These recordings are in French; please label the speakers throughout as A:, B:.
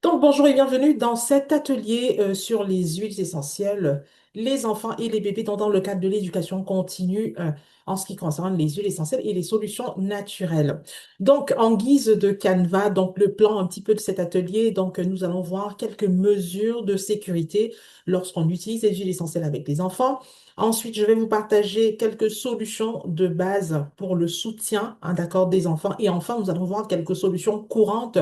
A: Donc, bonjour et bienvenue dans cet atelier sur les huiles essentielles, les enfants et les bébés, dans le cadre de l'éducation continue en ce qui concerne les huiles essentielles et les solutions naturelles. Donc, en guise de canevas, donc le plan un petit peu de cet atelier, donc nous allons voir quelques mesures de sécurité lorsqu'on utilise les huiles essentielles avec les enfants. Ensuite, je vais vous partager quelques solutions de base pour le soutien, hein, d'accord, des enfants. Et enfin, nous allons voir quelques solutions courantes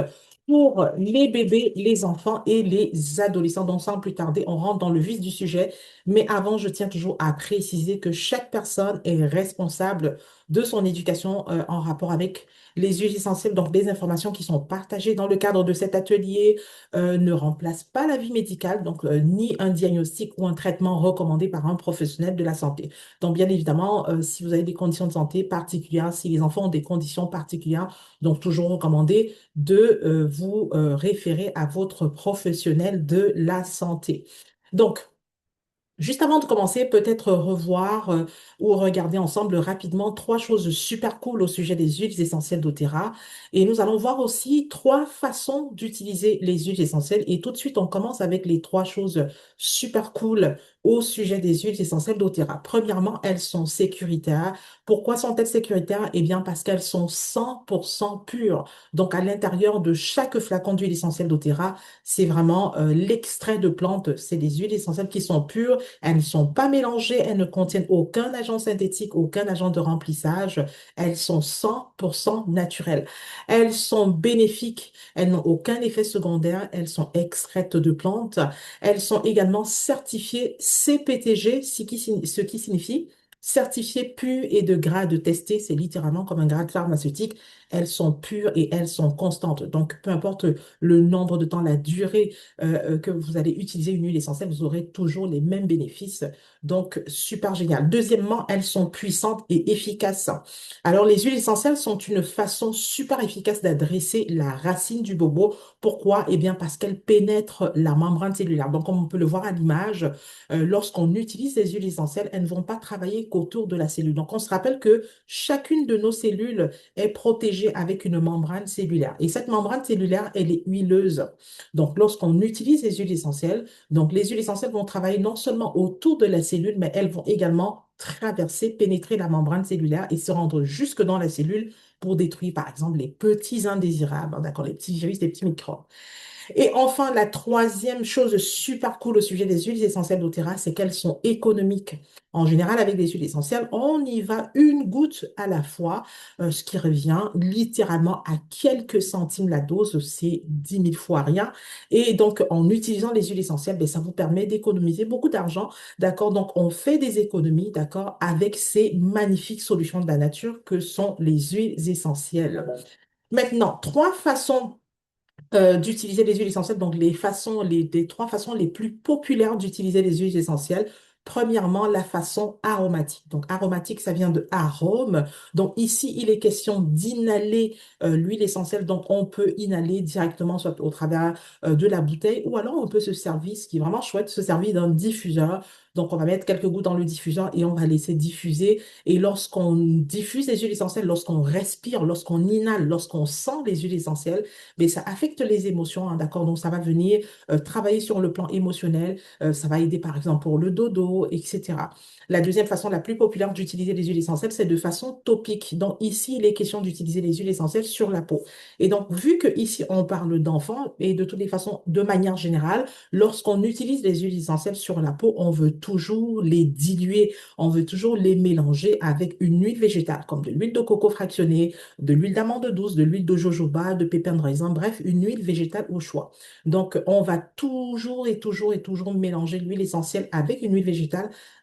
A: pour les bébés, les enfants et les adolescents. Donc, sans plus tarder, on rentre dans le vif du sujet. Mais avant, je tiens toujours à préciser que chaque personne est responsable de son éducation en rapport avec les huiles essentielles. Donc, les informations qui sont partagées dans le cadre de cet atelier ne remplacent pas l'avis médical, donc ni un diagnostic ou un traitement recommandé par un professionnel de la santé. Donc, bien évidemment, si vous avez des conditions de santé particulières, si les enfants ont des conditions particulières, donc toujours recommandé de vous référer à votre professionnel de la santé. Donc, juste avant de commencer, peut-être revoir ou regarder ensemble rapidement trois choses super cool au sujet des huiles essentielles doTERRA. Et nous allons voir aussi trois façons d'utiliser les huiles essentielles. Et tout de suite, on commence avec les trois choses super cool au sujet des huiles essentielles doTERRA. Premièrement, elles sont sécuritaires. Pourquoi sont-elles sécuritaires? Eh bien, parce qu'elles sont 100% pures. Donc, à l'intérieur de chaque flacon d'huile essentielle doTERRA, c'est vraiment l'extrait de plante. C'est des huiles essentielles qui sont pures. Elles ne sont pas mélangées, elles ne contiennent aucun agent synthétique, aucun agent de remplissage. Elles sont 100% naturelles. Elles sont bénéfiques, elles n'ont aucun effet secondaire, elles sont extraites de plantes. Elles sont également certifiées CPTG, ce qui signifie certifiées pures et de grade testé. C'est littéralement comme un grade pharmaceutique. Elles sont pures et elles sont constantes. Donc, peu importe le nombre de temps, la durée que vous allez utiliser une huile essentielle, vous aurez toujours les mêmes bénéfices. Donc, super génial. Deuxièmement, elles sont puissantes et efficaces. Alors, les huiles essentielles sont une façon super efficace d'adresser la racine du bobo. Pourquoi? Eh bien, parce qu'elles pénètrent la membrane cellulaire. Donc, comme on peut le voir à l'image, lorsqu'on utilise les huiles essentielles, elles ne vont pas travailler qu'autour de la cellule. Donc, on se rappelle que chacune de nos cellules est protégée avec une membrane cellulaire. Et cette membrane cellulaire, elle est huileuse. Donc, lorsqu'on utilise les huiles essentielles, donc les huiles essentielles vont travailler non seulement autour de la cellule, mais elles vont également traverser, pénétrer la membrane cellulaire et se rendre jusque dans la cellule pour détruire, par exemple, les petits indésirables, hein, d'accord, les petits virus, les petits microbes. Et enfin, la troisième chose super cool au sujet des huiles essentielles doTERRA, c'est qu'elles sont économiques. En général, avec des huiles essentielles, on y va une goutte à la fois, ce qui revient littéralement à quelques centimes la dose, c'est 10 000 fois rien. Et donc, en utilisant les huiles essentielles, ben, ça vous permet d'économiser beaucoup d'argent, d'accord? Donc, on fait des économies, d'accord, avec ces magnifiques solutions de la nature que sont les huiles essentielles. Maintenant, trois façons d'utiliser les huiles essentielles. Donc, les trois façons les plus populaires d'utiliser les huiles essentielles. Premièrement, la façon aromatique. Donc, aromatique, ça vient de arôme. Donc, ici, il est question d'inhaler l'huile essentielle. Donc, on peut inhaler directement, soit au travers de la bouteille, ou alors on peut se servir, ce qui est vraiment chouette, se servir d'un diffuseur. Donc, on va mettre quelques gouttes dans le diffuseur et on va laisser diffuser. Et lorsqu'on diffuse les huiles essentielles, lorsqu'on respire, lorsqu'on inhale, lorsqu'on sent les huiles essentielles, mais ça affecte les émotions, hein, d'accord? Donc, ça va venir travailler sur le plan émotionnel, ça va aider par exemple pour le dodo, etc. La deuxième façon la plus populaire d'utiliser les huiles essentielles, c'est de façon topique. Donc, ici, il est question d'utiliser les huiles essentielles sur la peau. Et donc, vu que ici, on parle d'enfants, et de toutes les façons, de manière générale, lorsqu'on utilise les huiles essentielles sur la peau, on veut toujours les diluer, on veut toujours les mélanger avec une huile végétale, comme de l'huile de coco fractionnée, de l'huile d'amande douce, de l'huile de jojoba, de pépins de raisin, bref, une huile végétale au choix. Donc, on va toujours et toujours et toujours mélanger l'huile essentielle avec une huile végétale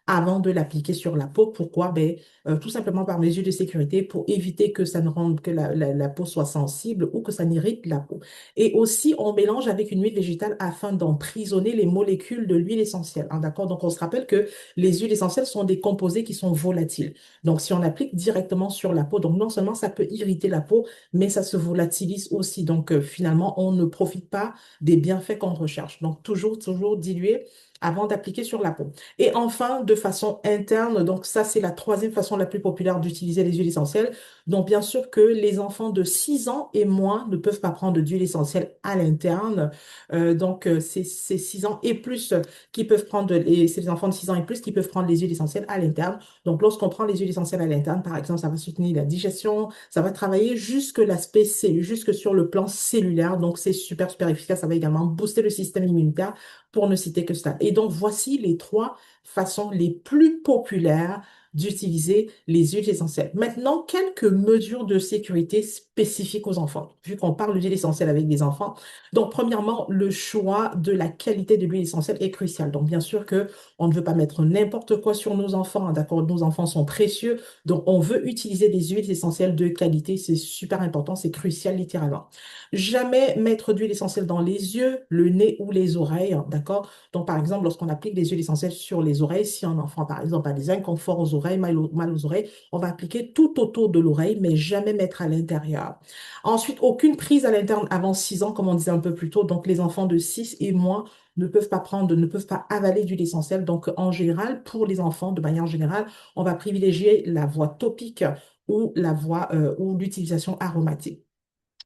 A: avant de l'appliquer sur la peau. Pourquoi? Ben, tout simplement par mesure de sécurité pour éviter que ça ne rende que la peau soit sensible ou que ça n'irrite la peau. Et aussi, on mélange avec une huile végétale afin d'emprisonner les molécules de l'huile essentielle, hein, d'accord? Donc, on se rappelle que les huiles essentielles sont des composés qui sont volatiles. Donc, si on applique directement sur la peau, donc non seulement ça peut irriter la peau, mais ça se volatilise aussi. Donc, finalement, on ne profite pas des bienfaits qu'on recherche. Donc, toujours, toujours diluer avant d'appliquer sur la peau. Et enfin, de façon interne, donc ça, c'est la troisième façon la plus populaire d'utiliser les huiles essentielles. Donc, bien sûr que les enfants de 6 ans et moins ne peuvent pas prendre d'huile essentielle à l'interne. C'est 6 ans et plus qui peuvent prendre, et c'est les enfants de 6 ans et plus qui peuvent prendre les huiles essentielles à l'interne. Donc, lorsqu'on prend les huiles essentielles à l'interne, par exemple, ça va soutenir la digestion, ça va travailler jusque l'aspect cellulaire, jusque sur le plan cellulaire. Donc, c'est super, super efficace. Ça va également booster le système immunitaire pour ne citer que cela. Et donc, voici les trois façons les plus populaires d'utiliser les huiles essentielles. Maintenant, quelques mesures de sécurité spécifiques aux enfants, vu qu'on parle d'huile essentielle avec des enfants. Donc, premièrement, le choix de la qualité de l'huile essentielle est crucial. Donc, bien sûr que on ne veut pas mettre n'importe quoi sur nos enfants, hein, d'accord? Nos enfants sont précieux, donc on veut utiliser des huiles essentielles de qualité. C'est super important, c'est crucial littéralement. Jamais mettre d'huile essentielle dans les yeux, le nez ou les oreilles, hein, d'accord? Donc, par exemple, lorsqu'on applique des huiles essentielles sur les oreilles, si un enfant, par exemple, a des inconforts aux oreilles, mal aux oreilles, on va appliquer tout autour de l'oreille, mais jamais mettre à l'intérieur. Ensuite, aucune prise à l'interne avant 6 ans, comme on disait un peu plus tôt. Donc, les enfants de 6 et moins ne peuvent pas prendre, ne peuvent pas avaler d'huile essentielle. Donc, en général, pour les enfants, de manière générale, on va privilégier la voie topique ou la voie ou l'utilisation aromatique.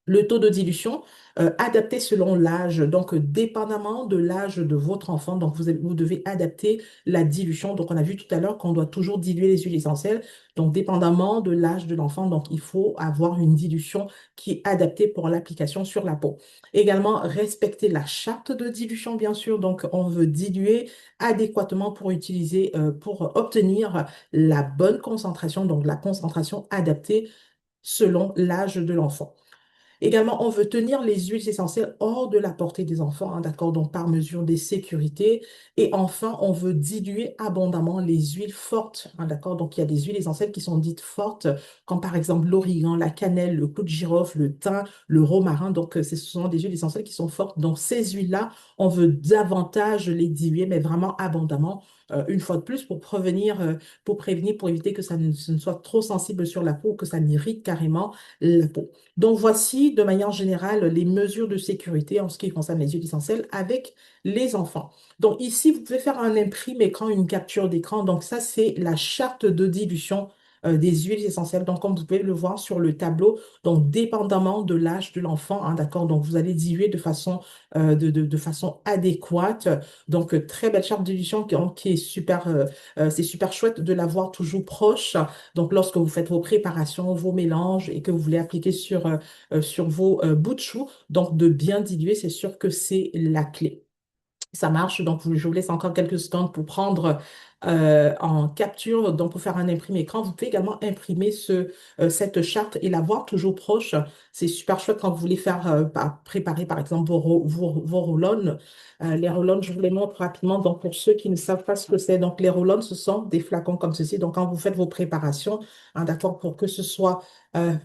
A: Le taux de dilution, adapté selon l'âge, donc dépendamment de l'âge de votre enfant, donc vous devez adapter la dilution. Donc on a vu tout à l'heure qu'on doit toujours diluer les huiles essentielles, donc dépendamment de l'âge de l'enfant, donc il faut avoir une dilution qui est adaptée pour l'application sur la peau. Également, respecter la charte de dilution, bien sûr, donc on veut diluer adéquatement pour utiliser, pour obtenir la bonne concentration, donc la concentration adaptée selon l'âge de l'enfant. Également, on veut tenir les huiles essentielles hors de la portée des enfants, hein, d'accord, donc par mesure de sécurité. Et enfin, on veut diluer abondamment les huiles fortes, hein, d'accord, donc il y a des huiles essentielles qui sont dites fortes, comme par exemple l'origan, la cannelle, le clou de girofle, le thym, le romarin. Donc, ce sont des huiles essentielles qui sont fortes. Donc, ces huiles-là, on veut davantage les diluer, mais vraiment abondamment. Une fois de plus, pour prévenir, pour éviter que ce ne soit trop sensible sur la peau, que ça n'irrite carrément la peau. Donc, voici de manière générale les mesures de sécurité en ce qui concerne les huiles essentielles avec les enfants. Donc, ici, vous pouvez faire un imprime écran, une capture d'écran. Donc, ça, c'est la charte de dilution des huiles essentielles. Donc, comme vous pouvez le voir sur le tableau, donc, dépendamment de l'âge de l'enfant, hein, d'accord? Donc, vous allez diluer de façon adéquate. Donc, très belle charte de dilution qui est super, c'est super chouette de l'avoir toujours proche. Donc, lorsque vous faites vos préparations, vos mélanges et que vous voulez appliquer sur vos bouts de chou, donc de bien diluer, c'est sûr que c'est la clé. Ça marche, donc je vous laisse encore quelques secondes pour prendre en capture, donc pour faire un imprimé écran. Vous pouvez également imprimer cette charte et la voir toujours proche. C'est super chouette quand vous voulez faire préparer par exemple vos roll-on. Les roll-on, je vous les montre rapidement. Donc pour ceux qui ne savent pas ce que c'est, donc les roll-on, ce sont des flacons comme ceci. Donc quand vous faites vos préparations, hein, d'accord, pour que ce soit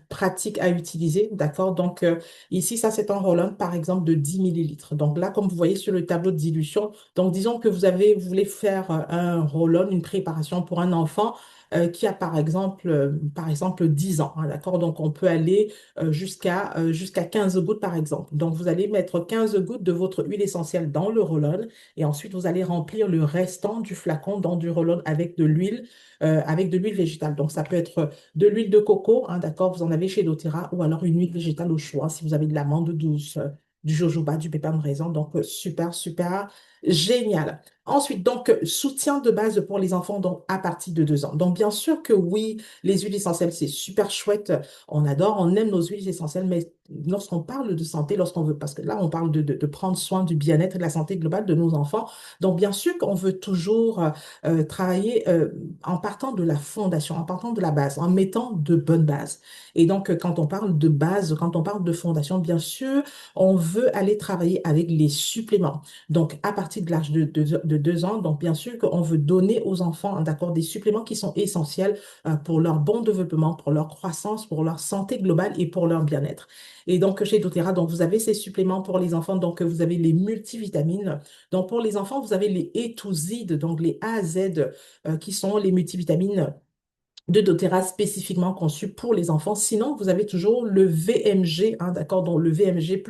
A: pratique à utiliser, d'accord. Donc ici, ça, c'est un roll-on, par exemple, de 10 millilitres. Donc là, comme vous voyez sur le tableau de dilution, donc disons que vous voulez faire un roll-on, une préparation pour un enfant qui a, par exemple 10 ans, hein, d'accord? Donc, on peut aller jusqu'à 15 gouttes, par exemple. Donc, vous allez mettre 15 gouttes de votre huile essentielle dans le roll-on et ensuite, vous allez remplir le restant du flacon dans du roll-on avec de l'huile végétale. Donc, ça peut être de l'huile de coco, hein, d'accord, vous en avez chez doTERRA, ou alors une huile végétale au choix, si vous avez de l'amande douce, du jojoba, du pépin de raisin. Donc, super, super génial. Ensuite, donc, soutien de base pour les enfants donc, à partir de 2 ans. Donc, bien sûr que oui, les huiles essentielles, c'est super chouette. On adore, on aime nos huiles essentielles, mais lorsqu'on parle de santé, lorsqu'on veut, parce que là, on parle de prendre soin du bien-être et de la santé globale de nos enfants. Donc, bien sûr qu'on veut toujours travailler en partant de la fondation, en partant de la base, en mettant de bonnes bases. Et donc, quand on parle de base, quand on parle de fondation, bien sûr, on veut aller travailler avec les suppléments. Donc, à partir de l'âge de 2 ans, donc bien sûr qu'on veut donner aux enfants, hein, d'accord, des suppléments qui sont essentiels pour leur bon développement, pour leur croissance, pour leur santé globale et pour leur bien-être. Et donc, chez doTERRA, donc, vous avez ces suppléments pour les enfants. Donc, vous avez les multivitamines. Donc, pour les enfants, vous avez les A to Z, donc les A à Z qui sont les multivitamines de doTERRA spécifiquement conçu pour les enfants. Sinon, vous avez toujours le VMG, hein, d'accord, donc le VMG+,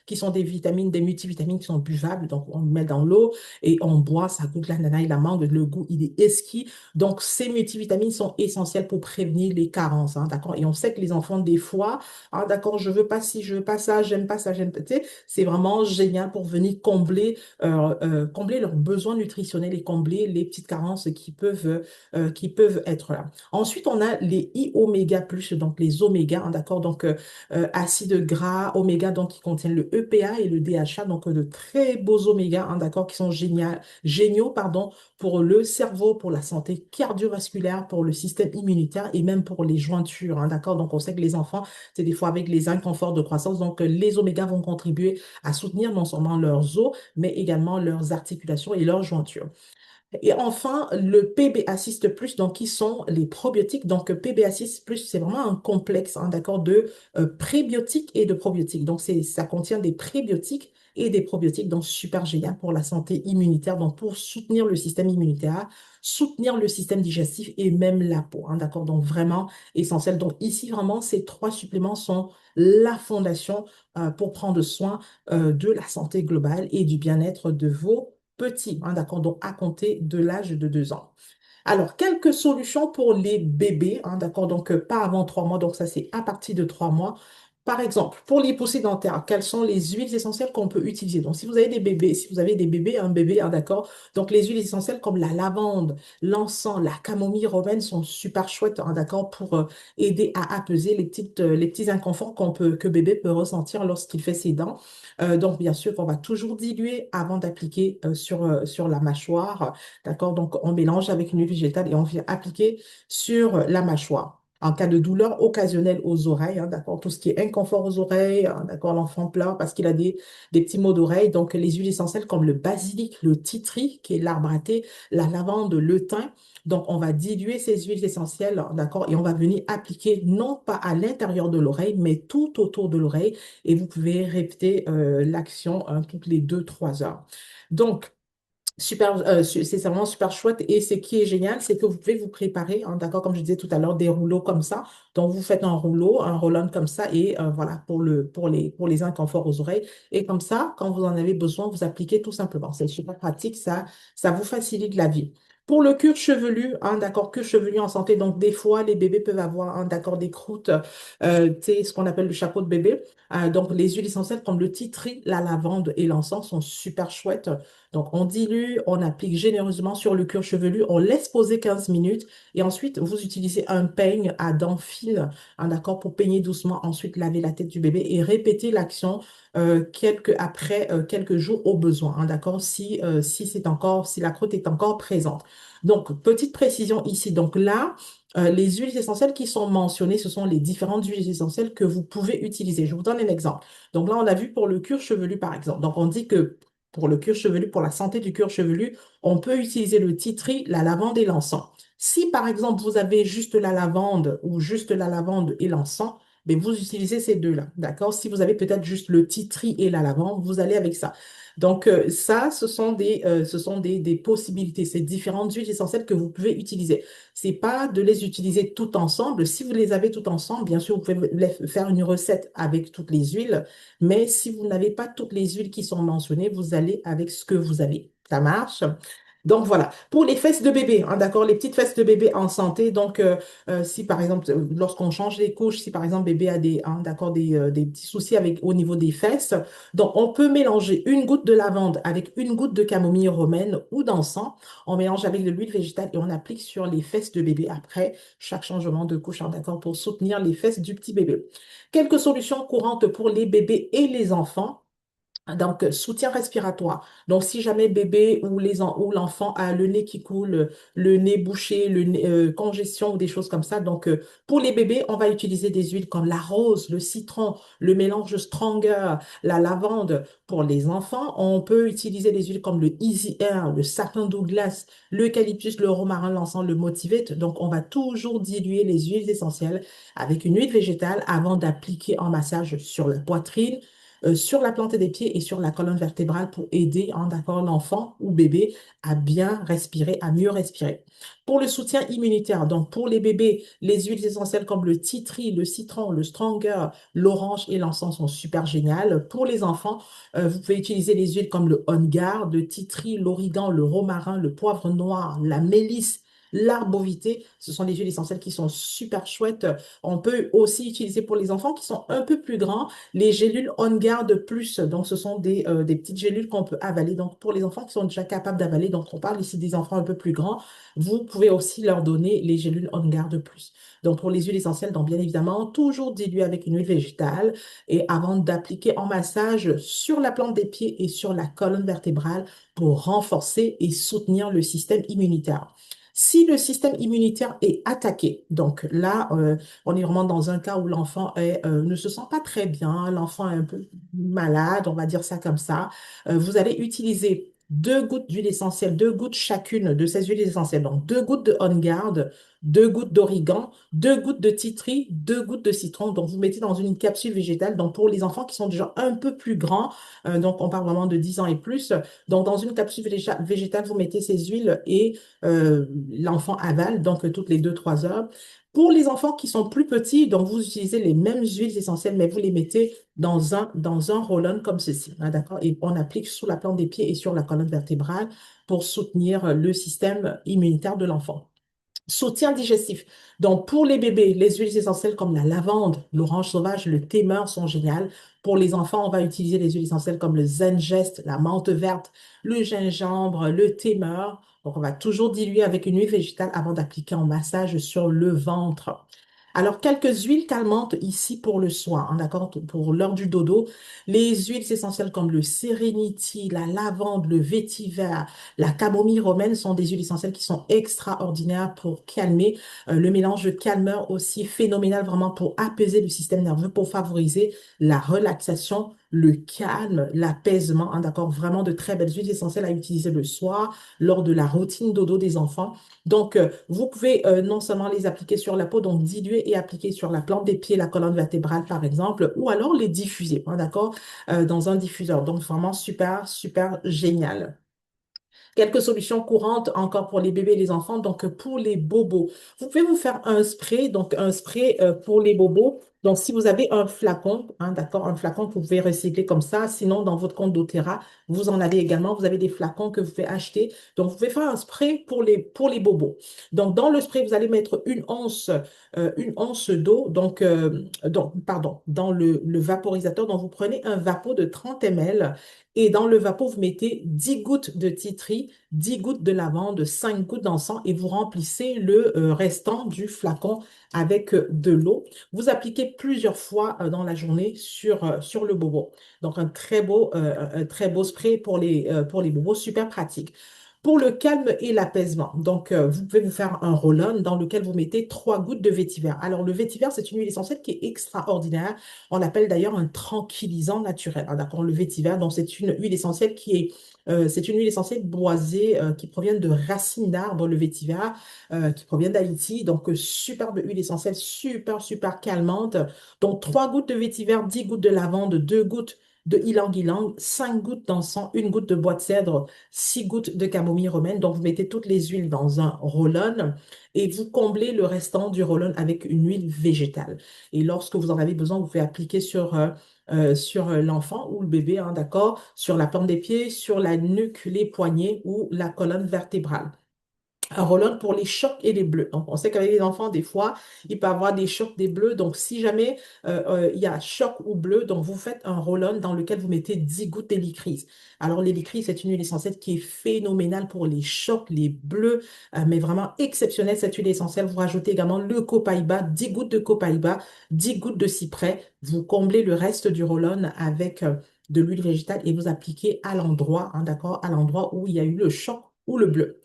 A: qui sont des vitamines, des multivitamines qui sont buvables. Donc, on le met dans l'eau et on boit, ça goûte l'ananas et la mangue, le goût, il est exquis. Donc, ces multivitamines sont essentielles pour prévenir les carences, hein, d'accord. Et on sait que les enfants, des fois, ah, d'accord, je veux pas ci, je veux pas ça, j'aime pas ça, j'aime pas, tu sais, c'est vraiment génial pour venir combler leurs besoins nutritionnels et combler les petites carences qui peuvent être là. Ensuite, on a les I-oméga plus, donc les oméga, hein, d'accord, donc acides gras, oméga, donc qui contiennent le EPA et le DHA, donc de très beaux oméga, hein, d'accord, qui sont géniaux, pardon, pour le cerveau, pour la santé cardiovasculaire, pour le système immunitaire et même pour les jointures, hein, d'accord. Donc, on sait que les enfants, c'est des fois avec les inconforts de croissance, donc les oméga vont contribuer à soutenir non seulement leurs os, mais également leurs articulations et leurs jointures. Et enfin, le PBA6+, donc qui sont les probiotiques. Donc, PBA6+, c'est vraiment un complexe, hein, d'accord, de prébiotiques et de probiotiques. Donc, ça contient des prébiotiques et des probiotiques, donc super génial pour la santé immunitaire, donc pour soutenir le système immunitaire, soutenir le système digestif et même la peau, hein, d'accord, donc vraiment essentiel. Donc, ici, vraiment, ces trois suppléments sont la fondation pour prendre soin de la santé globale et du bien-être de vos petits, hein, d'accord, donc à compter de l'âge de 2 ans. Alors, quelques solutions pour les bébés, hein, d'accord, donc pas avant 3 mois, donc ça c'est à partir de 3 mois. Par exemple, pour les poussées dentaires, quelles sont les huiles essentielles qu'on peut utiliser? Donc, si vous avez des bébés, si vous avez des bébés, un bébé, hein, d'accord, donc les huiles essentielles comme la lavande, l'encens, la camomille romaine sont super chouettes, hein, d'accord, pour aider à apaiser les petits inconforts que bébé peut ressentir lorsqu'il fait ses dents. Donc, bien sûr, on va toujours diluer avant d'appliquer sur la mâchoire. D'accord? Donc, on mélange avec une huile végétale et on vient appliquer sur la mâchoire. En cas de douleur occasionnelle aux oreilles, hein, d'accord, tout ce qui est inconfort aux oreilles, hein, d'accord, l'enfant pleure parce qu'il a des petits maux d'oreille. Donc, les huiles essentielles comme le basilic, le titri, qui est l'arbre à thé, la lavande, le thym. Donc, on va diluer ces huiles essentielles, d'accord, et on va venir appliquer non pas à l'intérieur de l'oreille, mais tout autour de l'oreille. Et vous pouvez répéter l'action hein, toutes les 2, 3 heures. Donc, super, c'est vraiment super chouette. Et ce qui est génial, c'est que vous pouvez vous préparer, hein, d'accord, comme je disais tout à l'heure, des rouleaux comme ça. Donc, vous faites un rouleau, un roll-on comme ça, et voilà, pour les inconforts aux oreilles. Et comme ça, quand vous en avez besoin, vous appliquez tout simplement. C'est super pratique, ça vous facilite la vie. Pour le cuir chevelu, hein, d'accord, cuir chevelu en santé, donc des fois, les bébés peuvent avoir, hein, d'accord, des croûtes, tu sais, ce qu'on appelle le chapeau de bébé. Donc, les huiles essentielles comme le titri, la lavande et l'encens sont super chouettes. Donc, on dilue, on applique généreusement sur le cuir chevelu, on laisse poser 15 minutes et ensuite, vous utilisez un peigne à dents fines, hein, d'accord, pour peigner doucement, ensuite laver la tête du bébé et répéter l'action après quelques jours au besoin, hein, d'accord, si la croûte est encore présente. Donc, petite précision ici. Donc là, les huiles essentielles qui sont mentionnées, ce sont les différentes huiles essentielles que vous pouvez utiliser. Je vous donne un exemple. Donc là, on a vu pour le cuir chevelu, par exemple. Donc, on dit que pour le cuir chevelu, pour la santé du cuir chevelu, on peut utiliser le titri, la lavande et l'encens. Si, par exemple, vous avez juste la lavande ou juste la lavande et l'encens, ben, vous utilisez ces deux-là, d'accord? Si vous avez peut-être juste le titri et la lavande, vous allez avec ça. Donc, ça, ce sont des possibilités, ces différentes huiles essentielles que vous pouvez utiliser. C'est pas de les utiliser toutes ensemble. Si vous les avez toutes ensemble, bien sûr, vous pouvez faire une recette avec toutes les huiles, mais si vous n'avez pas toutes les huiles qui sont mentionnées, vous allez avec ce que vous avez. Ça marche? Donc voilà, pour les fesses de bébé, hein, d'accord, les petites fesses de bébé en santé, donc si par exemple, lorsqu'on change les couches, si par exemple bébé a d'accord, des petits soucis au niveau des fesses, donc on peut mélanger une goutte de lavande avec une goutte de camomille romaine ou d'encens, on mélange avec de l'huile végétale et on applique sur les fesses de bébé après chaque changement de couche, hein, d'accord, pour soutenir les fesses du petit bébé. Quelques solutions courantes pour les bébés et les enfants. Donc, soutien respiratoire. Donc, si jamais bébé ou l'enfant a le nez qui coule, le nez bouché, congestion ou des choses comme ça. Donc, pour les bébés, on va utiliser des huiles comme la rose, le citron, le mélange Stronger, la lavande. Pour les enfants, on peut utiliser des huiles comme le Easy Air, le sapin Douglas, l'eucalyptus, le romarin, l'encens, le motivate. Donc, on va toujours diluer les huiles essentielles avec une huile végétale avant d'appliquer en massage sur la poitrine sur la plante des pieds et sur la colonne vertébrale pour aider, hein, d'accord, l'enfant ou bébé à bien respirer, à mieux respirer. Pour le soutien immunitaire, donc pour les bébés, les huiles essentielles comme le tea tree, le citron, le stronger, l'orange et l'encens sont super géniales. Pour les enfants, vous pouvez utiliser les huiles comme le On Guard, le tea tree, l'origan, le romarin, le poivre noir, la mélisse, l'arbovité. Ce sont des huiles essentielles qui sont super chouettes. On peut aussi utiliser pour les enfants qui sont un peu plus grands les gélules On Guard plus. Donc, ce sont des petites gélules qu'on peut avaler. Donc, pour les enfants qui sont déjà capables d'avaler, donc on parle ici des enfants un peu plus grands, vous pouvez aussi leur donner les gélules On Guard plus. Donc, pour les huiles essentielles, donc bien évidemment, toujours diluées avec une huile végétale et avant d'appliquer en massage sur la plante des pieds et sur la colonne vertébrale pour renforcer et soutenir le système immunitaire. Si le système immunitaire est attaqué, donc là, on est vraiment dans un cas où l'enfant ne se sent pas très bien, l'enfant est un peu malade, on va dire ça comme ça, vous allez utiliser 2 gouttes d'huile essentielle, 2 gouttes chacune de ces huiles essentielles, donc 2 gouttes de On Guard, 2 gouttes d'origan, 2 gouttes de tea tree, 2 gouttes de citron. Donc, vous mettez dans une capsule végétale. Donc, pour les enfants qui sont déjà un peu plus grands, donc on parle vraiment de 10 ans et plus, donc dans une capsule végétale, vous mettez ces huiles et l'enfant avale, donc toutes les 2, 3 heures. Pour les enfants qui sont plus petits, donc vous utilisez les mêmes huiles essentielles, mais vous les mettez dans un roll-on comme ceci, hein, d'accord? Et on applique sous la plante des pieds et sur la colonne vertébrale pour soutenir le système immunitaire de l'enfant. Soutien digestif. Donc, pour les bébés, les huiles essentielles comme la lavande, l'orange sauvage, le thé meur sont géniales. Pour les enfants, on va utiliser les huiles essentielles comme le zengest, la menthe verte, le gingembre, le thé meur. Donc, on va toujours diluer avec une huile végétale avant d'appliquer en massage sur le ventre. Alors, quelques huiles calmantes ici pour le soin, hein, d'accord, pour l'heure du dodo. Les huiles essentielles comme le Serenity, la lavande, le vétiver, la camomille romaine sont des huiles essentielles qui sont extraordinaires pour calmer. Le mélange de calmeur aussi phénoménal vraiment pour apaiser le système nerveux, pour favoriser la relaxation, le calme, l'apaisement, hein, d'accord? Vraiment de très belles huiles essentielles à utiliser le soir lors de la routine dodo des enfants. Donc, vous pouvez non seulement les appliquer sur la peau, donc diluer et appliquer sur la plante des pieds, la colonne vertébrale par exemple, ou alors les diffuser, hein, d'accord? Dans un diffuseur. Donc, vraiment super, super génial. Quelques solutions courantes encore pour les bébés et les enfants. Donc, pour les bobos, vous pouvez vous faire un spray, donc un spray pour les bobos. Donc, si vous avez un flacon, hein, d'accord, un flacon que vous pouvez recycler comme ça. Sinon, dans votre compte doTERRA, vous en avez également. Vous avez des flacons que vous pouvez acheter. Donc, vous pouvez faire un spray pour les bobos. Donc, dans le spray, vous allez mettre une once d'eau. Donc, pardon, dans le vaporisateur. Donc, vous prenez un vapeau de 30 ml. Et dans le vapeau, vous mettez 10 gouttes de tea tree, 10 gouttes de lavande, 5 gouttes d'encens et vous remplissez le restant du flacon avec de l'eau. Vous appliquez plusieurs fois dans la journée sur le bobo. Donc, un très beau spray pour les bobos, super pratique. Pour le calme et l'apaisement, donc vous pouvez vous faire un roll-on dans lequel vous mettez 3 gouttes de vétiver. Alors, le vétiver, c'est une huile essentielle qui est extraordinaire. On l'appelle d'ailleurs un tranquillisant naturel, hein, d'accord, le vétiver. Donc, c'est une huile essentielle boisée qui provient de racines d'arbres, le vétiver, qui provient d'Haïti. Donc, superbe huile essentielle, super, super calmante. Donc, 3 gouttes de vétiver, 10 gouttes de lavande, 2 gouttes de ylang-ylang, 5 gouttes d'encens, 1 goutte de bois de cèdre, 6 gouttes de camomille romaine. Donc, vous mettez toutes les huiles dans un roll-on et vous comblez le restant du roll-on avec une huile végétale. Et lorsque vous en avez besoin, vous pouvez appliquer sur l'enfant ou le bébé, hein, d'accord, sur la plante des pieds, sur la nuque, les poignets ou la colonne vertébrale. Un roll-on pour les chocs et les bleus. Donc, on sait qu'avec les enfants, des fois, il peut y avoir des chocs, des bleus. Donc, si jamais il y a choc ou bleu, donc vous faites un roll-on dans lequel vous mettez 10 gouttes d'hélicryse. Alors, l'hélicryse, c'est une huile essentielle qui est phénoménale pour les chocs, les bleus, mais vraiment exceptionnelle, cette huile essentielle. Vous rajoutez également le copaïba, 10 gouttes de copaïba, 10 gouttes de cyprès. Vous comblez le reste du roll-on avec de l'huile végétale et vous appliquez à l'endroit, hein, d'accord, à l'endroit où il y a eu le choc ou le bleu.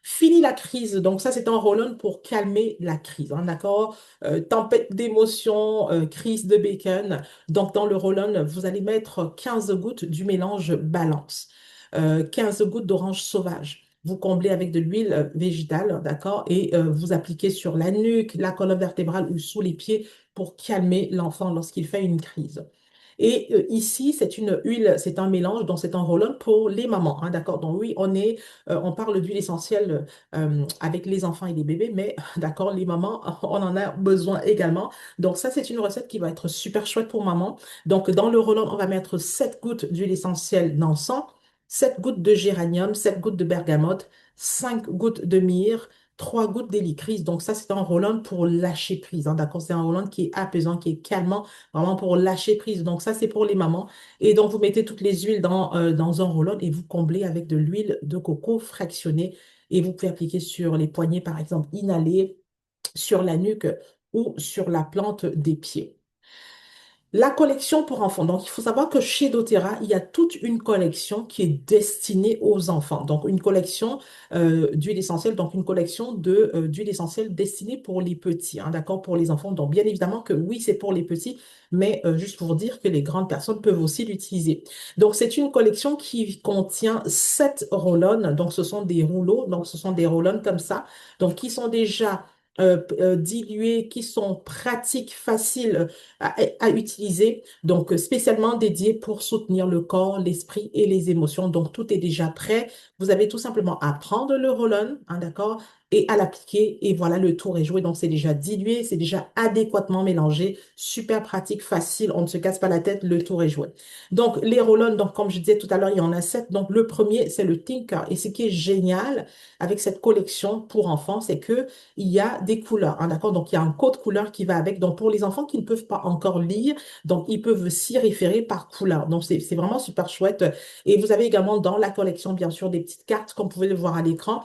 A: Fini la crise. Donc, ça, c'est un roll-on pour calmer la crise, hein, d'accord? Tempête d'émotions, crise de bacon. Donc, dans le roll-on, vous allez mettre 15 gouttes du mélange balance, 15 gouttes d'orange sauvage. Vous comblez avec de l'huile végétale, d'accord? Et vous appliquez sur la nuque, la colonne vertébrale ou sous les pieds pour calmer l'enfant lorsqu'il fait une crise. Et ici, c'est une huile, c'est un mélange, donc c'est un roll-on pour les mamans, hein, d'accord? Donc oui, on parle d'huile essentielle avec les enfants et les bébés, mais d'accord, les mamans, on en a besoin également. Donc ça, c'est une recette qui va être super chouette pour maman. Donc dans le roll-on, on va mettre 7 gouttes d'huile essentielle d'encens, 7 gouttes de géranium, 7 gouttes de bergamote, 5 gouttes de myrrhe, 3 gouttes d'hélicryse. Donc ça, c'est un roll-on pour lâcher prise, hein, d'accord? C'est un roll-on qui est apaisant, qui est calmant, vraiment pour lâcher prise. Donc ça, c'est pour les mamans. Et donc, vous mettez toutes les huiles dans un roll-on et vous comblez avec de l'huile de coco fractionnée. Et vous pouvez appliquer sur les poignets, par exemple, inhalés, sur la nuque ou sur la plante des pieds. La collection pour enfants. Donc, il faut savoir que chez doTERRA, il y a toute une collection qui est destinée aux enfants. Donc, une collection d'huile essentielle, donc une collection d'huile essentielle destinée pour les petits, hein, d'accord, pour les enfants. Donc, bien évidemment que oui, c'est pour les petits, mais juste pour dire que les grandes personnes peuvent aussi l'utiliser. Donc, c'est une collection qui contient 7 roll-on. Donc, ce sont des rouleaux. Donc, ce sont des roll-on comme ça. Donc, qui sont déjà dilués, qui sont pratiques, faciles à utiliser, donc spécialement dédié pour soutenir le corps, l'esprit et les émotions. Donc, tout est déjà prêt. Vous avez tout simplement à prendre le roll-on, hein, d'accord, et à l'appliquer. Et voilà, le tour est joué. Donc, c'est déjà dilué, c'est déjà adéquatement mélangé. Super pratique, facile. On ne se casse pas la tête. Le tour est joué. Donc, les roll-on, donc, comme je disais tout à l'heure, il y en a 7. Donc, le premier, c'est le Tinker. Et ce qui est génial avec cette collection pour enfants, c'est que il y a des couleurs, hein, d'accord? Donc, il y a un code couleur qui va avec. Donc, pour les enfants qui ne peuvent pas encore lire, donc, ils peuvent s'y référer par couleur. Donc, c'est vraiment super chouette. Et vous avez également dans la collection, bien sûr, des petites cartes, comme vous pouvez le voir à l'écran,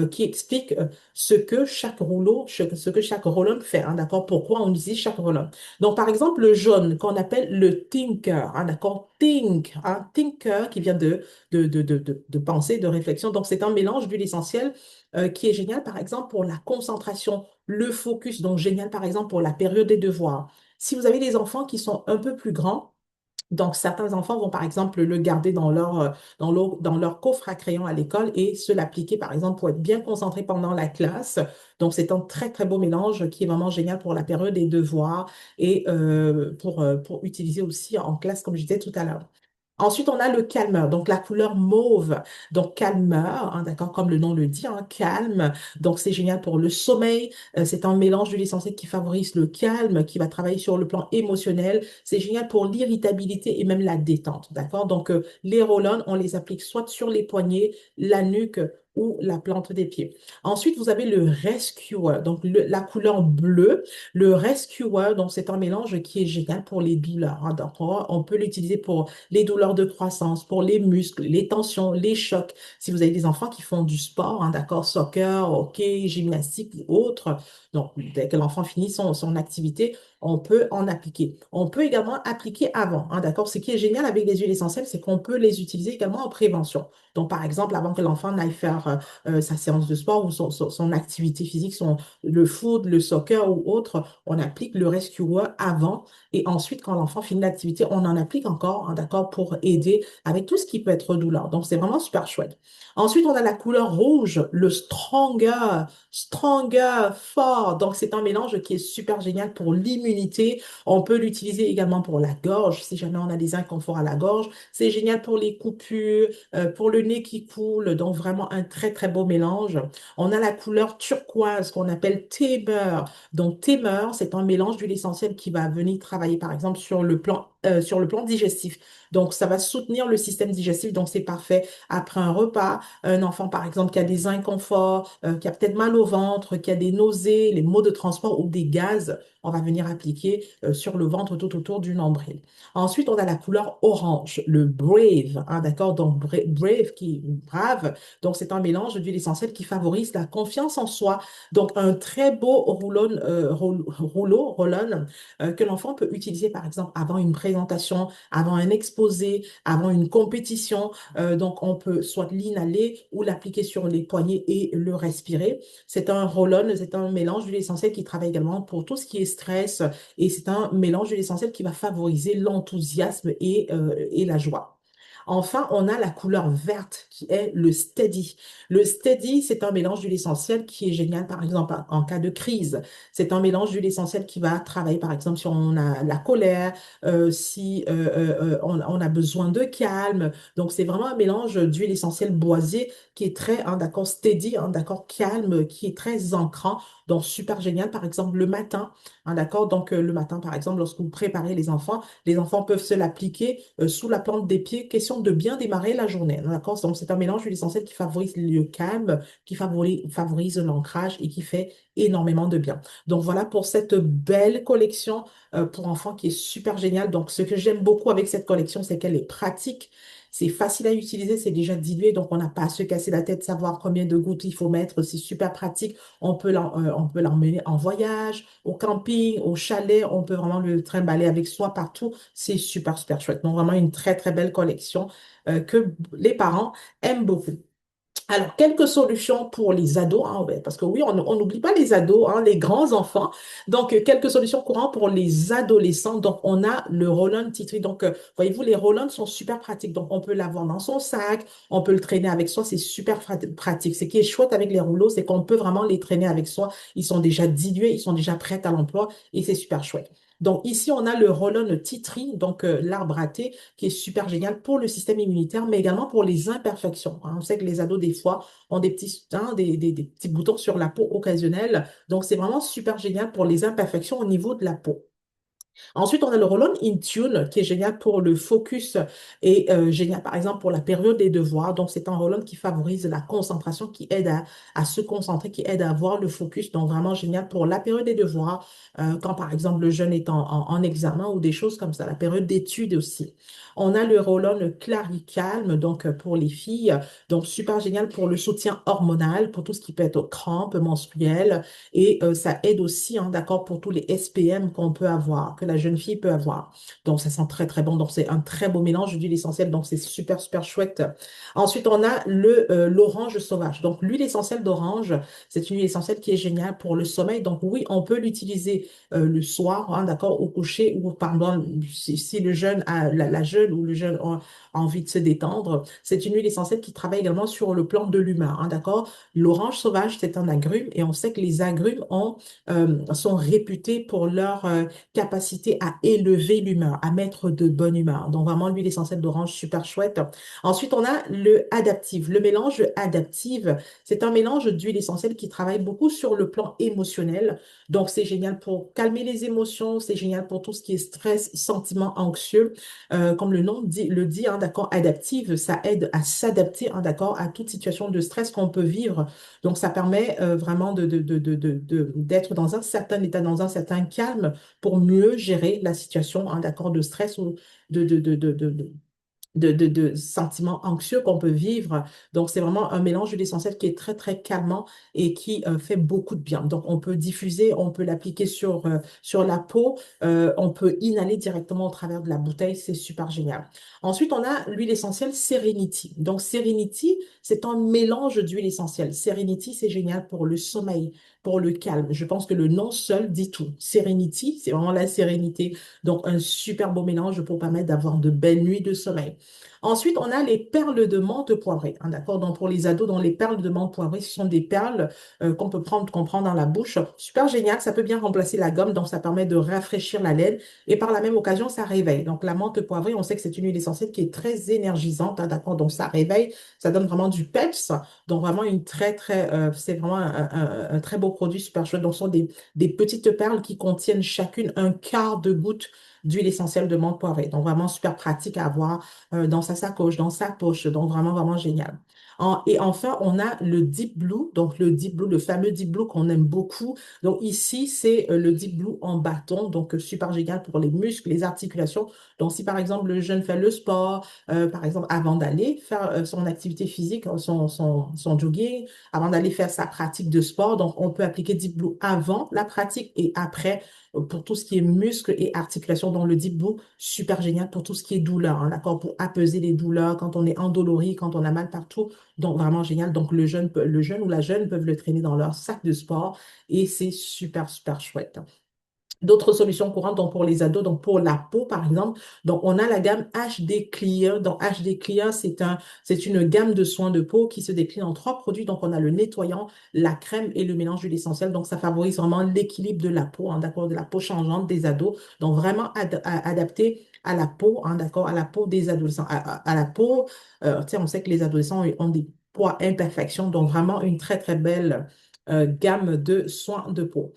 A: qui expliquent ce que chaque rouleau, ce que chaque roll-on fait, hein, d'accord? Pourquoi on utilise chaque roll-on. Donc, par exemple, le jaune, qu'on appelle le Tinker, hein, d'accord? Think, hein, Tinker, qui vient de pensée, de réflexion. Donc, c'est un mélange d'huile essentielle qui est génial, par exemple, pour la concentration, le focus, donc génial, par exemple, pour la période des devoirs. Si vous avez des enfants qui sont un peu plus grands, donc certains enfants vont, par exemple, le garder dans leur coffre à crayon à l'école et se l'appliquer, par exemple, pour être bien concentré pendant la classe. Donc, c'est un très, très beau mélange qui est vraiment génial pour la période des devoirs et pour utiliser aussi en classe, comme je disais tout à l'heure. Ensuite, on a le calmeur, donc la couleur mauve. Donc, calmeur, hein, d'accord, comme le nom le dit, hein, calme. Donc, c'est génial pour le sommeil. C'est un mélange d'huile essentielle qui favorise le calme, qui va travailler sur le plan émotionnel. C'est génial pour l'irritabilité et même la détente, d'accord? Donc, les roll-on, on les applique soit sur les poignets, la nuque ou la plante des pieds. Ensuite, vous avez le rescuer, donc la couleur bleue. Le rescuer, donc c'est un mélange qui est génial pour les douleurs, hein, d'accord? On peut l'utiliser pour les douleurs de croissance, pour les muscles, les tensions, les chocs. Si vous avez des enfants qui font du sport, hein, d'accord, soccer, hockey, gymnastique ou autre, donc dès que l'enfant finit son activité, on peut en appliquer. On peut également appliquer avant, hein, d'accord? Ce qui est génial avec les huiles essentielles, c'est qu'on peut les utiliser également en prévention. Donc, par exemple, avant que l'enfant n'aille faire sa séance de sport ou son activité physique, le foot, le soccer ou autre, on applique le rescuer avant et ensuite, quand l'enfant finit l'activité, on en applique encore, hein, d'accord, pour aider avec tout ce qui peut être douleur. Donc, c'est vraiment super chouette. Ensuite, on a la couleur rouge, le stronger, stronger, fort. Donc, c'est un mélange qui est super génial pour l'immunité. On peut l'utiliser également pour la gorge, si jamais on a des inconforts à la gorge. C'est génial pour les coupures, pour le nez qui coule. Donc, vraiment un très, très beau mélange. On a la couleur turquoise qu'on appelle thé beurre. Donc, Temer, c'est un mélange d'huile essentielle qui va venir travailler, par exemple, sur le plan digestif. Donc, ça va soutenir le système digestif. Donc, c'est parfait après un repas. Un enfant, par exemple, qui a des inconforts, qui a peut-être mal au ventre, qui a des nausées, les maux de transport ou des gaz, on va venir appliquer sur le ventre tout autour du nombril. Ensuite, on a la couleur orange, le Brave, hein, d'accord? Donc, Brave qui est brave. Donc, c'est un mélange d'huile essentielle qui favorise la confiance en soi. Donc, un très beau roll-on que l'enfant peut utiliser, par exemple, avant une présentation, avant un exposé, avant une compétition. Donc, on peut soit l'inhaler ou l'appliquer sur les poignets et le respirer. C'est un roll-on, c'est un mélange d'huile essentielle qui travaille également pour tout ce qui est stress et c'est un mélange d'huile essentielle qui va favoriser l'enthousiasme et la joie. Enfin, on a la couleur verte qui est le steady. Le steady, c'est un mélange d'huile essentielle qui est génial, par exemple, en cas de crise. C'est un mélange d'huile essentielle qui va travailler, par exemple, si on a la colère, si on a besoin de calme. Donc, c'est vraiment un mélange d'huile essentielle boisée qui est très, hein, d'accord, steady, hein, d'accord, calme, qui est très ancrant. Donc, super génial, par exemple, le matin, hein, d'accord. Donc, le matin, par exemple, lorsque vous préparez les enfants peuvent se l'appliquer sous la plante des pieds, question de bien démarrer la journée, hein, d'accord. Donc, c'est un mélange d'huile essentielle qui favorise le calme, qui favorise l'ancrage et qui fait énormément de bien. Donc, voilà pour cette belle collection pour enfants qui est super géniale. Donc, ce que j'aime beaucoup avec cette collection, c'est qu'elle est pratique. C'est facile à utiliser, c'est déjà dilué, donc on n'a pas à se casser la tête, savoir combien de gouttes il faut mettre. C'est super pratique. On peut l'emmener en voyage, au camping, au chalet. On peut vraiment le trimballer avec soi partout. C'est super, super chouette. Donc, vraiment une très, très belle collection que les parents aiment beaucoup. Alors, quelques solutions pour les ados, hein, ouais, parce que oui, on n'oublie pas les ados, hein, les grands enfants. Donc, quelques solutions courantes pour les adolescents. Donc, on a le roll-on Titri. Donc, voyez-vous, les roll-on sont super pratiques. Donc, on peut l'avoir dans son sac, on peut le traîner avec soi. C'est super pratique. Ce qui est chouette avec les rouleaux, c'est qu'on peut vraiment les traîner avec soi. Ils sont déjà dilués, ils sont déjà prêts à l'emploi et c'est super chouette. Donc, ici, on a le roll-on Titri, donc l'arbre à thé qui est super génial pour le système immunitaire, mais également pour les imperfections, hein. On sait que les ados, des fois, ont des petits, hein, des petits boutons sur la peau occasionnels. Donc, c'est vraiment super génial pour les imperfections au niveau de la peau. Ensuite, on a le Roll-On Intune qui est génial pour le focus et génial, par exemple, pour la période des devoirs. Donc, c'est un Roll-On qui favorise la concentration, qui aide à se concentrer, qui aide à avoir le focus. Donc, vraiment génial pour la période des devoirs, quand, par exemple, le jeune est en examen ou des choses comme ça, la période d'études aussi. On a le Roll-On Claricalme, donc pour les filles. Donc, super génial pour le soutien hormonal, pour tout ce qui peut être aux crampes menstruelles. Et ça aide aussi, hein, d'accord, pour tous les SPM qu'on peut avoir, que la jeune fille peut avoir. Donc, ça sent très, très bon. Donc, c'est un très beau mélange d'huile essentielle. Donc, c'est super, super chouette. Ensuite, on a l'orange sauvage. Donc, l'huile essentielle d'orange, c'est une huile essentielle qui est géniale pour le sommeil. Donc, oui, on peut l'utiliser le soir, hein, d'accord, au coucher ou pendant, si le jeune la jeune ou le jeune a envie de se détendre. C'est une huile essentielle qui travaille également sur le plan de l'humeur, hein, d'accord. L'orange sauvage, c'est un agrume et on sait que les agrumes sont réputés pour leur capacité à élever l'humeur, à mettre de bonne humeur. Donc vraiment, l'huile essentielle d'orange, super chouette. Ensuite, on a le adaptive. Le mélange adaptive, c'est un mélange d'huile essentielle qui travaille beaucoup sur le plan émotionnel. Donc, c'est génial pour calmer les émotions, c'est génial pour tout ce qui est stress, sentiments anxieux. Comme le nom le dit, hein, d'accord, adaptive, ça aide à s'adapter, hein, d'accord, à toute situation de stress qu'on peut vivre. Donc, ça permet vraiment d'être dans un certain état, dans un certain calme pour mieux gérer la situation, hein, d'accord, de stress ou de, de, de, de, de, de- de sentiments anxieux qu'on peut vivre. Donc, c'est vraiment un mélange d'essentiel qui est très, très calmant et qui fait beaucoup de bien. Donc, on peut diffuser, on peut l'appliquer sur la peau, on peut inhaler directement au travers de la bouteille. C'est super génial. Ensuite, on a l'huile essentielle Serenity. Donc, Serenity, c'est un mélange d'huile essentielle. Serenity, c'est génial pour le sommeil, pour le calme. Je pense que le nom seul dit tout. Serenity, c'est vraiment la sérénité. Donc, un super beau mélange pour permettre d'avoir de belles nuits de sommeil. Ensuite, on a les perles de menthe poivrée, hein, d'accord? Donc, pour les ados, dans les perles de menthe poivrée, ce sont des perles qu'on prend dans la bouche. Super génial, ça peut bien remplacer la gomme, donc ça permet de rafraîchir la laine et par la même occasion, ça réveille. Donc, la menthe poivrée, on sait que c'est une huile essentielle qui est très énergisante, hein, d'accord? Donc, ça réveille, ça donne vraiment du peps. Donc, vraiment c'est vraiment un très beau produit super chouette. Donc, ce sont des petites perles qui contiennent chacune un quart de goutte d'huile essentielle de menthe poivrée. Donc, vraiment super pratique à avoir dans sa sacoche, dans sa poche. Donc, vraiment, vraiment génial. Et enfin, on a le Deep Blue. Donc, le Deep Blue, le fameux Deep Blue qu'on aime beaucoup. Donc, ici, c'est le Deep Blue en bâton. Donc, super génial pour les muscles, les articulations. Donc, si par exemple, le jeune fait le sport, par exemple, avant d'aller faire son activité physique, son jogging, avant d'aller faire sa pratique de sport, donc, on peut appliquer Deep Blue avant la pratique et après pour tout ce qui est muscles et articulations. Donc, le Deep Blue, super génial pour tout ce qui est douleur, hein, d'accord, pour apaiser les douleurs quand on est endolori, quand on a mal partout. Donc, vraiment génial. Donc, le jeune ou la jeune peuvent le traîner dans leur sac de sport et c'est super, super chouette. D'autres solutions courantes, donc pour les ados, donc pour la peau, par exemple, donc on a la gamme HD Clear. Donc HD Clear, c'est une gamme de soins de peau qui se décline en trois produits. Donc on a le nettoyant, la crème et le mélange d'huile essentielle. Donc ça favorise vraiment l'équilibre de la peau, hein, d'accord, de la peau changeante des ados. Donc vraiment adapté à la peau, hein, d'accord, à la peau des adolescents, à la peau. Tu sais, on sait que les adolescents ont des poids imperfections, donc vraiment une très très belle gamme de soins de peau.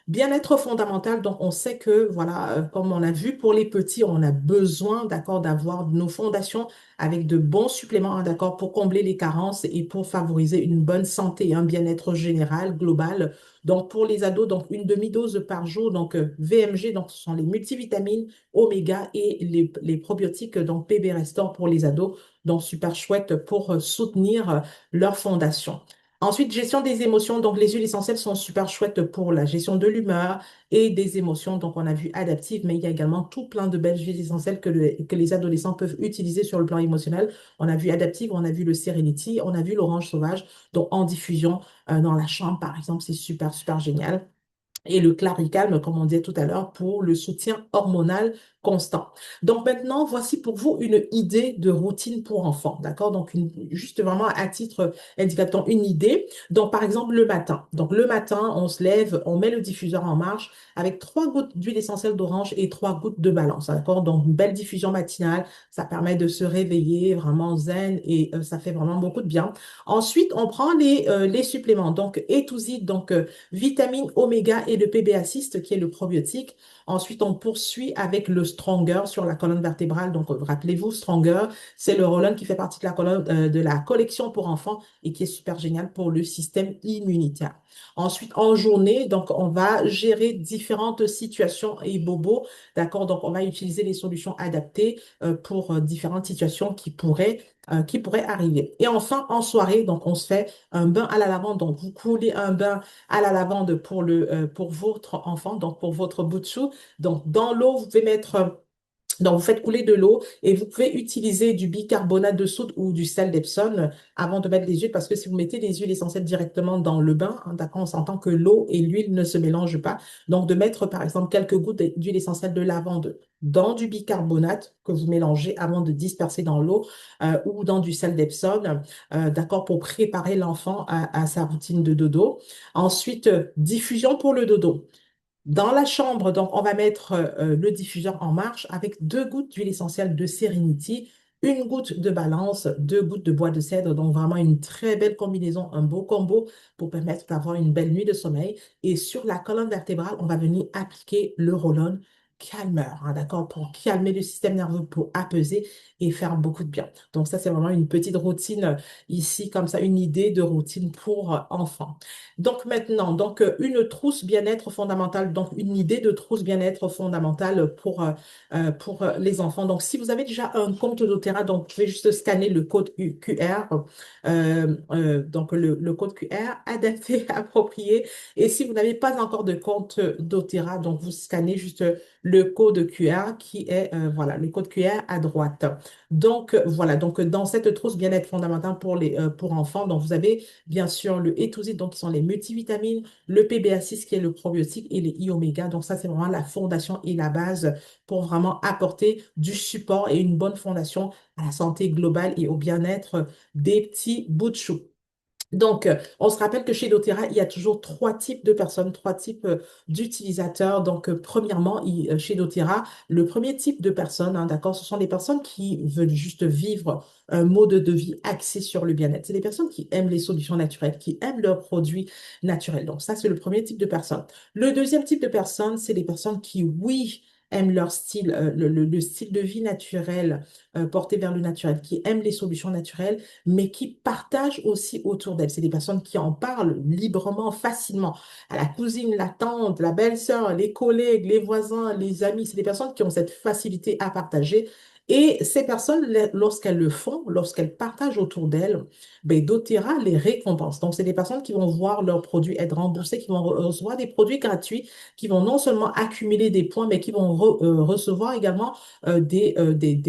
A: Bien-être fondamental, donc on sait que, voilà, comme on a vu pour les petits, on a besoin, d'accord, d'avoir nos fondations avec de bons suppléments, hein, d'accord, pour combler les carences et pour favoriser une bonne santé et un bien-être général, global. Donc pour les ados, donc une demi-dose par jour, donc VMG, donc ce sont les multivitamines, oméga et les probiotiques, donc PB Restore pour les ados, donc super chouette pour soutenir leur fondation. Ensuite, gestion des émotions. Donc, les huiles essentielles sont super chouettes pour la gestion de l'humeur et des émotions. Donc, on a vu adaptive, mais il y a également tout plein de belles huiles essentielles que les adolescents peuvent utiliser sur le plan émotionnel. On a vu adaptive, on a vu le Serenity, on a vu l'orange sauvage. Donc, en diffusion dans la chambre, par exemple, c'est super, super génial et le claricalme, comme on disait tout à l'heure, pour le soutien hormonal constant. Donc maintenant, voici pour vous une idée de routine pour enfants, d'accord? Donc juste vraiment à titre indicateur, une idée. Donc par exemple le matin. Donc le matin, on se lève, on met le diffuseur en marche avec 3 gouttes d'huile essentielle d'orange et 3 gouttes de balance, d'accord? Donc une belle diffusion matinale, ça permet de se réveiller vraiment zen et ça fait vraiment beaucoup de bien. Ensuite, on prend les suppléments. Donc A to Z, donc vitamine oméga et le PB Assist qui est le probiotique. Ensuite, on poursuit avec le Stronger sur la colonne vertébrale. Donc, rappelez-vous, Stronger, c'est le Rollon qui fait partie de la colonne, de la collection pour enfants et qui est super génial pour le système immunitaire. Ensuite, en journée, donc, on va gérer différentes situations et bobos. D'accord? Donc, on va utiliser les solutions adaptées pour différentes situations qui pourraient arriver. Et enfin, en soirée, donc, on se fait un bain à la lavande. Donc, vous coulez un bain à la lavande pour votre enfant, donc pour votre bout de chou. Donc, dans l'eau, vous pouvez mettre donc, vous faites couler de l'eau et vous pouvez utiliser du bicarbonate de soude ou du sel d'Epsom avant de mettre les huiles parce que si vous mettez les huiles essentielles directement dans le bain, hein, d'accord, on s'entend que l'eau et l'huile ne se mélangent pas. Donc, de mettre par exemple quelques gouttes d'huile essentielle de lavande dans du bicarbonate que vous mélangez avant de disperser dans l'eau ou dans du sel d'Epsom, d'accord, pour préparer l'enfant à sa routine de dodo. Ensuite, diffusion pour le dodo. Dans la chambre, donc, on va mettre le diffuseur en marche avec 2 gouttes d'huile essentielle de Serenity, 1 goutte de balance, 2 gouttes de bois de cèdre. Donc, vraiment une très belle combinaison, un beau combo pour permettre d'avoir une belle nuit de sommeil. Et sur la colonne vertébrale, on va venir appliquer le roll-on calmeur, hein, d'accord, pour calmer le système nerveux, pour apaiser et faire beaucoup de bien. Donc, ça, c'est vraiment une petite routine ici, comme ça, une idée de routine pour enfants. Donc maintenant, donc une trousse bien-être fondamentale, donc une idée de trousse bien-être fondamentale pour les enfants. Donc si vous avez déjà un compte doTERRA, donc vous pouvez juste scanner le code QR, donc le code QR adapté, approprié. Et si vous n'avez pas encore de compte doTERRA, donc vous scannez juste le code QR qui est, voilà, le code QR à droite. Donc voilà, donc dans cette trousse bien-être fondamentale pour enfants, donc vous avez bien sûr le A to Z, donc qui sont les multivitamines, le PBA6 qui est le probiotique et les I-oméga. Donc ça, c'est vraiment la fondation et la base pour vraiment apporter du support et une bonne fondation à la santé globale et au bien-être des petits bouts de chou. Donc, on se rappelle que chez doTERRA, il y a toujours 3 types de personnes, 3 types d'utilisateurs. Donc, premièrement, chez doTERRA, le premier type de personnes, hein, d'accord, ce sont les personnes qui veulent juste vivre un mode de vie axé sur le bien-être. C'est des personnes qui aiment les solutions naturelles, qui aiment leurs produits naturels. Donc, ça, c'est le premier type de personnes. Le deuxième type de personnes, c'est les personnes qui, oui, aiment leur style, le style de vie naturel, porté vers le naturel, qui aiment les solutions naturelles mais qui partagent aussi autour d'elles. C'est des personnes qui en parlent librement, facilement. À la cousine, la tante, la belle-sœur, les collègues, les voisins, les amis. C'est des personnes qui ont cette facilité à partager Et ces personnes, lorsqu'elles le font, lorsqu'elles partagent autour d'elles, ben, doTERRA les récompense. Donc, c'est des personnes qui vont voir leurs produits être remboursés, qui vont recevoir des produits gratuits, qui vont non seulement accumuler des points, mais qui vont recevoir également des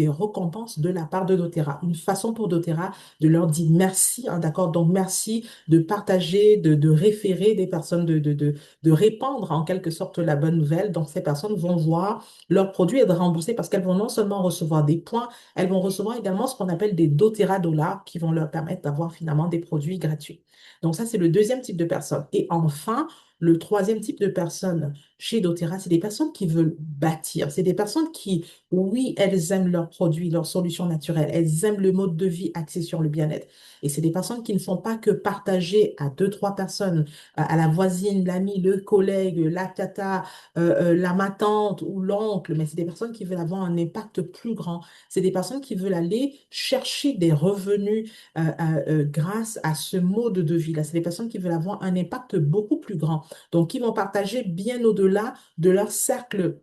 A: récompenses de la part de doTERRA. Une façon pour doTERRA de leur dire merci, hein, d'accord? Donc, merci de partager, de référer des personnes, de répandre en quelque sorte la bonne nouvelle. Donc, ces personnes vont voir leurs produits être remboursés parce qu'elles vont non seulement recevoir des points, elles vont recevoir également ce qu'on appelle des doTERRA dollars qui vont leur permettre d'avoir finalement des produits gratuits. Donc, ça, c'est le deuxième type de personne. Et enfin, le troisième type de personnes chez doTERRA, c'est des personnes qui veulent bâtir. C'est des personnes qui, oui, elles aiment leurs produits, leurs solutions naturelles. Elles aiment le mode de vie axé sur le bien-être. Et c'est des personnes qui ne font pas que partager à deux, trois personnes, à la voisine, l'ami, le collègue, la tata, la ma tante ou l'oncle, mais c'est des personnes qui veulent avoir un impact plus grand. C'est des personnes qui veulent aller chercher des revenus grâce à ce mode de vie-là. C'est des personnes qui veulent avoir un impact beaucoup plus grand. Donc, qui vont partager bien au-delà de leur cercle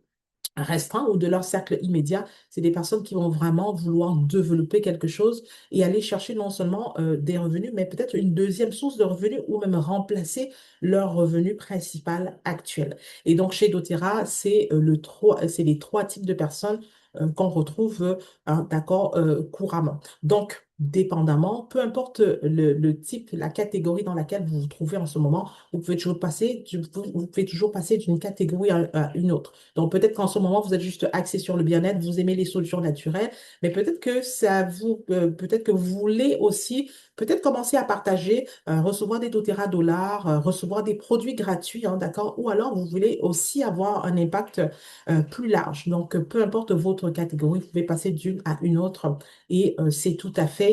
A: restreint ou de leur cercle immédiat. C'est des personnes qui vont vraiment vouloir développer quelque chose et aller chercher non seulement des revenus, mais peut-être une deuxième source de revenus ou même remplacer leur revenu principal actuel. Et donc, chez doTERRA, c'est les trois types de personnes qu'on retrouve d'accord, couramment. Donc, dépendamment, peu importe le type, la catégorie dans laquelle vous vous trouvez en ce moment, vous pouvez toujours passer d'une catégorie à une autre. Donc, peut-être qu'en ce moment, vous êtes juste axé sur le bien-être, vous aimez les solutions naturelles, mais peut-être que vous voulez aussi, peut-être commencer à partager, recevoir des doTERRA dollars, recevoir des produits gratuits, hein, d'accord? Ou alors, vous voulez aussi avoir un impact plus large. Donc, peu importe votre catégorie, vous pouvez passer d'une à une autre et c'est tout à fait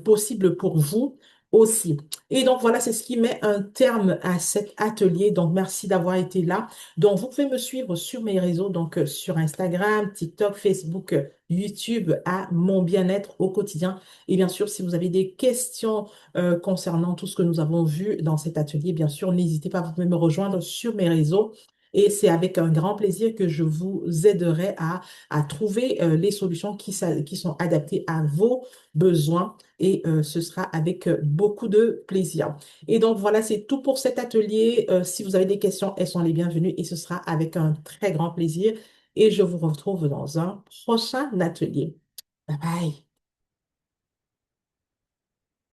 A: possible pour vous aussi. Et donc, voilà, c'est ce qui met un terme à cet atelier. Donc, merci d'avoir été là. Donc, vous pouvez me suivre sur mes réseaux, donc sur Instagram, TikTok, Facebook, YouTube, à Mon Bien-être au quotidien. Et bien sûr, si vous avez des questions concernant tout ce que nous avons vu dans cet atelier, bien sûr, n'hésitez pas, vous pouvez me rejoindre sur mes réseaux. Et c'est avec un grand plaisir que je vous aiderai à trouver les solutions qui sont adaptées à vos besoins. Et ce sera avec beaucoup de plaisir. Et donc, voilà, c'est tout pour cet atelier. Si vous avez des questions, elles sont les bienvenues et ce sera avec un très grand plaisir. Et je vous retrouve dans un prochain atelier. Bye bye.